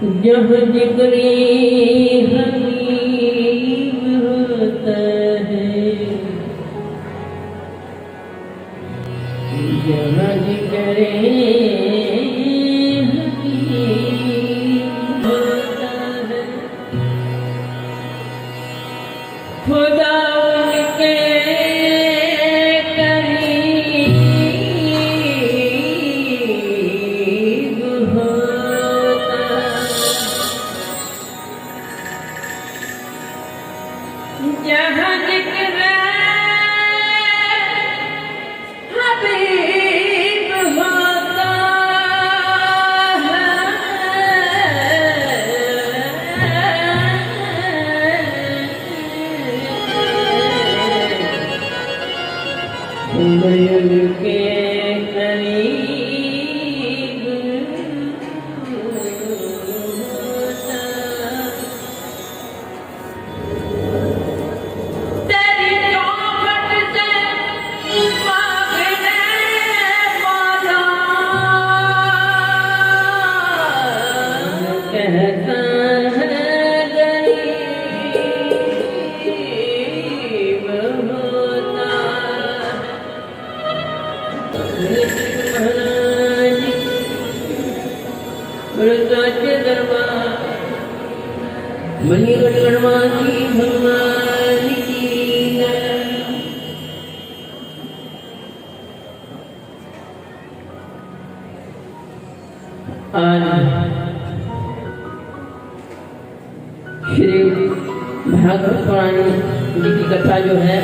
जहाँ जिक्रे हबीब होता है, जहाँ जिक्रे हबीब होता है, खुदा उनके करीब होता है। जहाँ जिक्र हबीब होता है, उनके करीब होता। तेरी चौखट से मांगने वाला कहता है गरीब होता है। दरबार मणिगढ़ गणवासी भगवान की जय। आज श्री भागवत पुराण जी की कथा जो है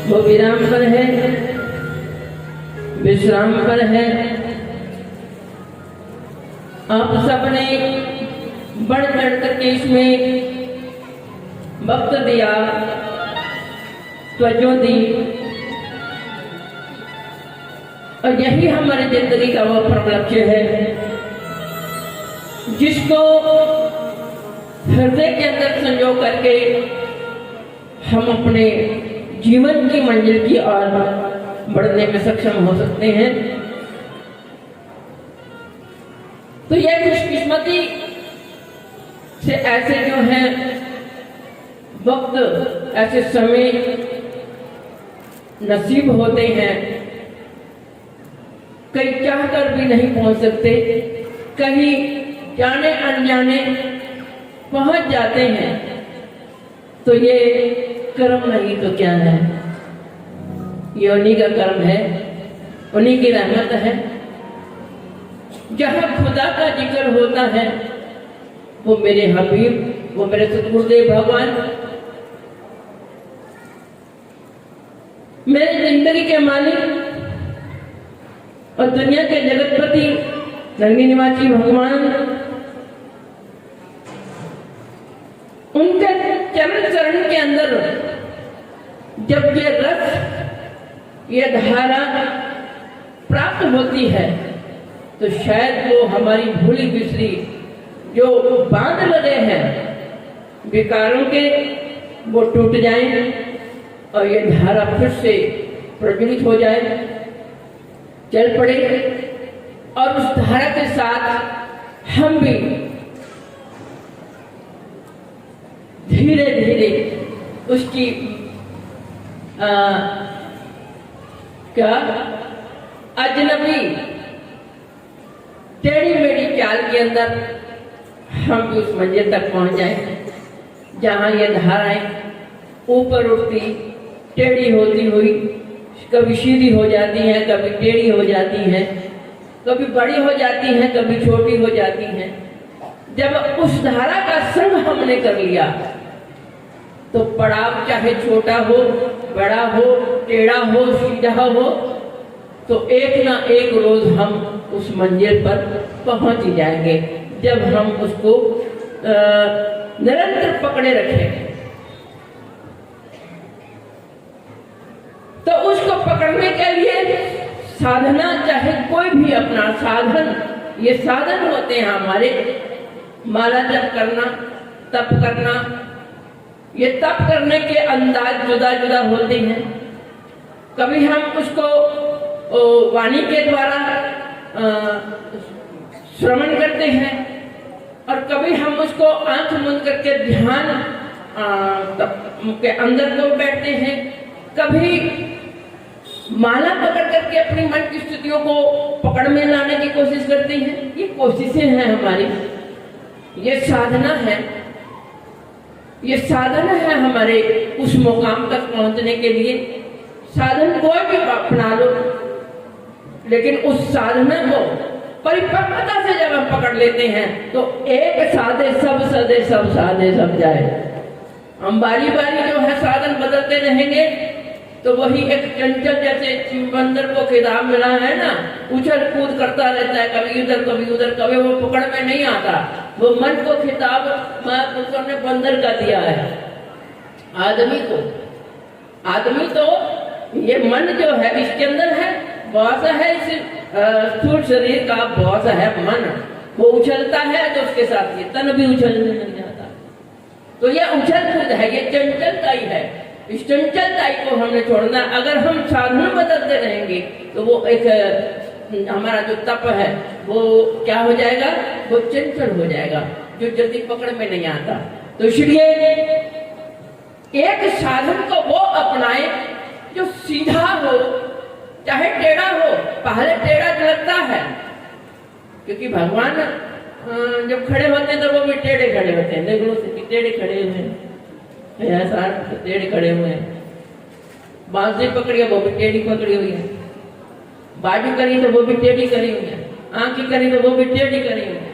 वो विराम पर है, विश्राम पर है। आप सबने बढ़ चढ़ करके इसमें वक्त दिया, त्वज्जो दी, और यही हमारी जिंदगी का वो परम लक्ष्य है जिसको हृदय के अंदर संजो करके हम अपने जीवन की मंजिल की ओर बढ़ने में सक्षम हो सकते हैं। तो यह खुशकिस्मती से ऐसे जो है वक्त, ऐसे समय नसीब होते हैं, कई चाह कर भी नहीं पहुंच सकते, कहीं जाने अनजाने पहुंच जाते हैं। तो ये कर्म नहीं तो क्या है, ये उन्हीं का कर्म है, उन्हीं की रहमत है। जहाँ खुदा का जिक्र होता है वो मेरे हबीब, वो मेरे सतगुरुदेव भगवान मेरे जिंदगी के मालिक और दुनिया के जगतपति नरनी निवासी भगवान, उनके चरण चरण के अंदर जब ये रस, ये धारा प्राप्त होती है तो शायद वो हमारी भूली बिसरी जो बांध लगे हैं विकारों के, वो टूट जाएं और ये धारा फिर से प्रज्वलित हो जाए, चल पड़े, और उस धारा के साथ हम भी धीरे धीरे उसकी क्या अजनबी टेढ़ी मेढ़ी चाल के अंदर हम भी उस मंजिल तक पहुंच जाए जहां ये धाराएं ऊपर उठती, टेढ़ी होती हुई कभी सीधी हो जाती हैं, कभी टेढ़ी हो जाती हैं, कभी बड़ी हो जाती हैं, कभी छोटी हो जाती हैं। जब उस धारा का संग हमने कर लिया तो पड़ाव चाहे छोटा हो, बड़ा हो, टेढ़ा हो, सीधा हो, तो एक ना एक रोज हम उस मंजिल पर पहुंच ही जाएंगे जब हम उसको निरंतर पकड़े रखेंगे। तो उसको पकड़ने के लिए साधना, चाहे कोई भी अपना साधन, ये साधन होते हैं हमारे। माला जप करना, तप करना, ये तप करने के अंदाज जुदा जुदा होते हैं। कभी हम उसको वाणी के द्वारा श्रवण करते हैं, कभी हम उसको आंख बंद करके ध्यान के अंदर को बैठते हैं, कभी माला पकड़ करके अपनी मन की स्थितियों को पकड़ में लाने की कोशिश करते हैं। ये कोशिशें हैं हमारी, ये साधना है, ये साधना है हमारे उस मुकाम तक पहुंचने के लिए। साधन कोई भी अपना लो, लेकिन उस साधना को परिपक्वता से जब हम पकड़ लेते हैं तो एक साधे सब सदे, सब साधे सब जाए। हम बारी बारी जो है साधन बदलते रहेंगे तो वही एक चंचल, जैसे बंदर को खिताब मिला है ना, उछल कूद करता रहता है, कभी उधर कभी उधर, कभी वो पकड़ में नहीं आता। वो मन को खिताब महापुरुषों ने बंदर का दिया है। आदमी तो ये मन जो है इसके अंदर है, बॉस है, इस स्थूल शरीर का बॉस है मन। वो उछलता है तो उसके साथ ये तन भी उछलने लग जाता। तो ये उछल कूद है, ये चंचलता ही है। इस चंचलता को हमने छोड़ना। अगर हम साधन बदलते रहेंगे तो वो एक हमारा जो तप है वो क्या हो जाएगा, वो चंचल हो जाएगा, जो जल्दी पकड़ में नहीं आता। तो इसलिए एक साधन को वो अपनाए जो सीधा हो, चाहे टेढ़ा हो। पहले टेढ़ा लगता है, क्योंकि भगवान जब खड़े होते हैं तो वो भी टेढ़े खड़े होते हैं। देख लो टेढ़े खड़े हुए हैं, ऐसा टेढ़े खड़े हुए हैं। बांसुरी पकड़ी वो भी टेढ़ी पकड़ी हुई है, बाजू करी तो वो भी टेढ़ी करी हुई है, आंखें करी तो वो भी टेढ़ी करी हुई है।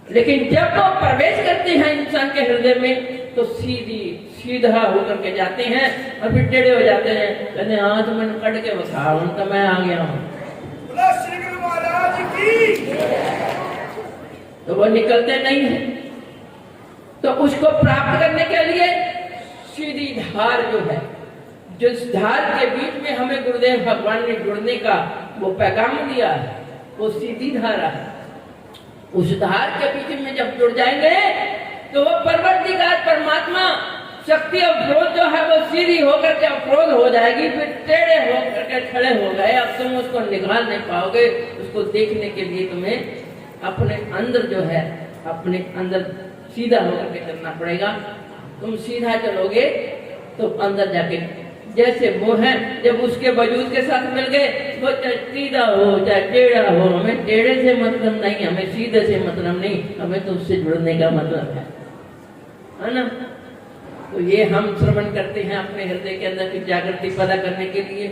लेकिन जब वो प्रवेश करते हैं इंसान के हृदय में तो सीधा होकर के जाते हैं और फिर टेढ़े हो जाते हैं। कहते हैं हाँ तो मैंने कट के बता तो मैं आ गया हूँ, तो वो निकलते नहीं है। तो उसको प्राप्त करने के लिए सीधी धार जो है, जिस धार के बीच में हमें गुरुदेव भगवान ने जुड़ने का वो पैगाम दिया है, वो सीधी धारा है। उस धार के बीच में जब जुड़ जाएंगे तो वो परवरदिगार परमात्मा शक्ति और क्रोध जो है वो सीधी होकर के अवरोध हो जाएगी। फिर टेढ़े होकर के खड़े हो गए, अब तुम उसको निकाल नहीं पाओगे। उसको देखने के लिए तुम्हें अपने अंदर जो है, अपने अंदर सीधा होकर के चलना पड़ेगा। तुम सीधा चलोगे तो अंदर जाके जैसे वो है, जब उसके वजूद के साथ मिल गए, वो चाहे सीधा हो चाहे टेढ़ा हो, हमें टेढ़े से मतलब नहीं, हमें सीधे से मतलब नहीं, हमें तो उससे जुड़ने का मतलब है ना। तो ये हम श्रवण करते हैं अपने हृदय के अंदर की जागृति पैदा करने के लिए,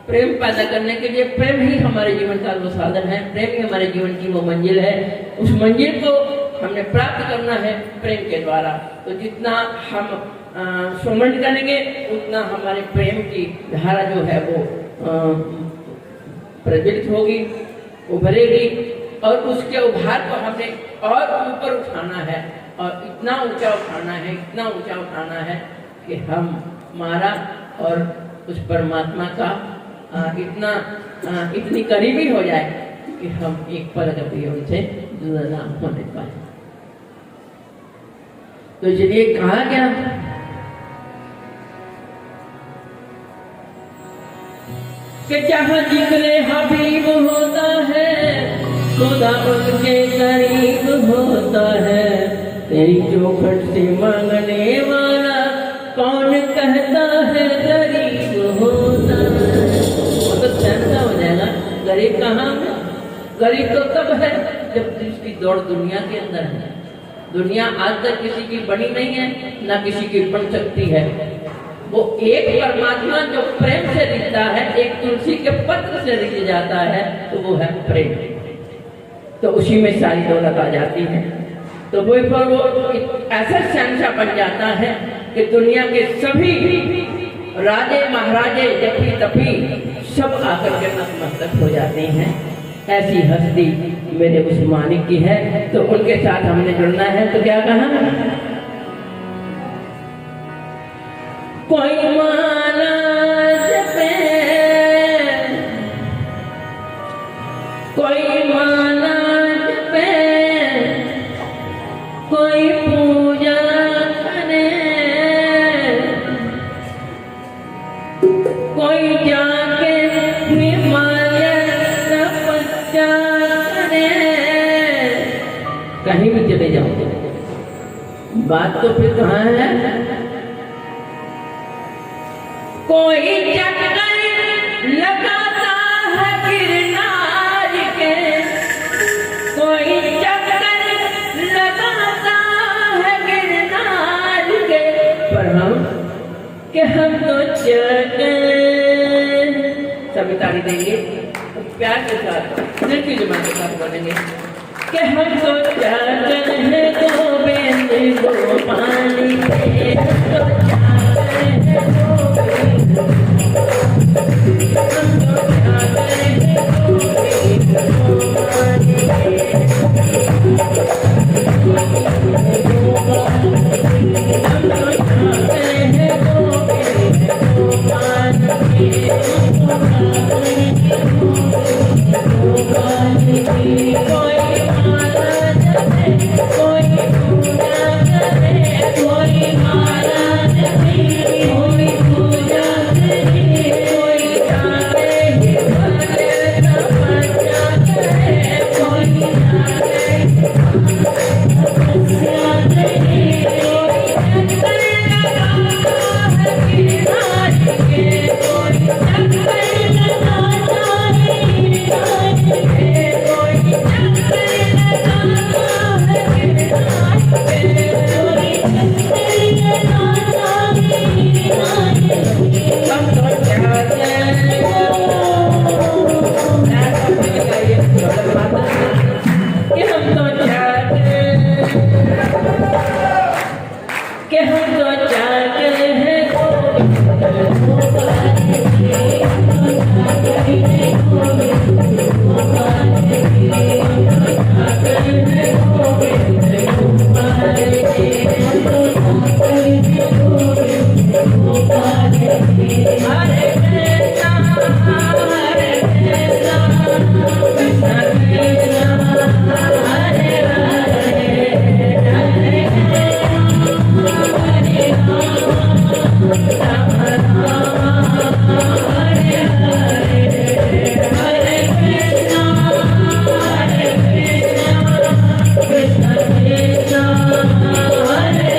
प्रेम पैदा करने के लिए। प्रेम ही हमारे जीवन का वो साधन है, प्रेम ही हमारे जीवन की वो मंजिल है। उस मंजिल को हमने प्राप्त करना है प्रेम के द्वारा। तो जितना हम श्रवण करेंगे उतना हमारे प्रेम की धारा जो है वो प्रज्वलित होगी, उभरेगी, और उसके उभार को हमने और ऊपर उठाना है, और इतना ऊंचा उठाना है, इतना ऊंचा उठाना है कि हम हमारा और उस परमात्मा का इतनी करीबी हो जाए कि हम एक पल कभी उनसे जुदा ना होने पाए। तो इसलिए कहा गया कि जहाँ जिक्रे हबीब होता है खुदा उनके करीब होता है। तेरी चौखट से मांगने वाला कौन कहता है गरीब होता है। मतलब सहमता हो जाएगा, गरीब कहाँ है? गरीब तो तब है जब जिसकी दौड़ दुनिया के अंदर है। दुनिया आज तक किसी की बनी नहीं है, ना किसी की बन सकती है। वो एक परमात्मा जो प्रेम से रिझता है, एक तुलसी के पत्र से रिझ जाता है, तो वो है प्रेम। तो उसी में सारी दौलत आ जाती है। तो वो ऐसा शहंशाह बन जाता है कि दुनिया के सभी राजे महाराजे जपी तपी सब आकर के नतमस्तक हो जाते हैं। ऐसी हस्ती मेरे उस मालिक की है, तो उनके साथ हमने जुड़ना है। तो क्या कहा, कोई माला जपे, कोई माला जपे, कोई पूजा करे, कोई जाके हिमालय तपस्या करे, कहीं भी चले जाओ, बात तो फिर कहाँ है? कोई चक्कर लगाता है गिरनार के, कोई चक्कर लगाता है गिरनार के, पर हम तो चक्कर सभी ताली देंगे प्यार के साथ, दिल की जुबान के साथ बोलेंगे कि हम तो चक्कर है गोविंद गोपाल के, हम तो चक्कर है गोविंद, हम तो चक्कर है गोविंद गोपाल के, हम तो चक्कर है Hare Krishna, Hare Krishna, Krishna Krishna, Hare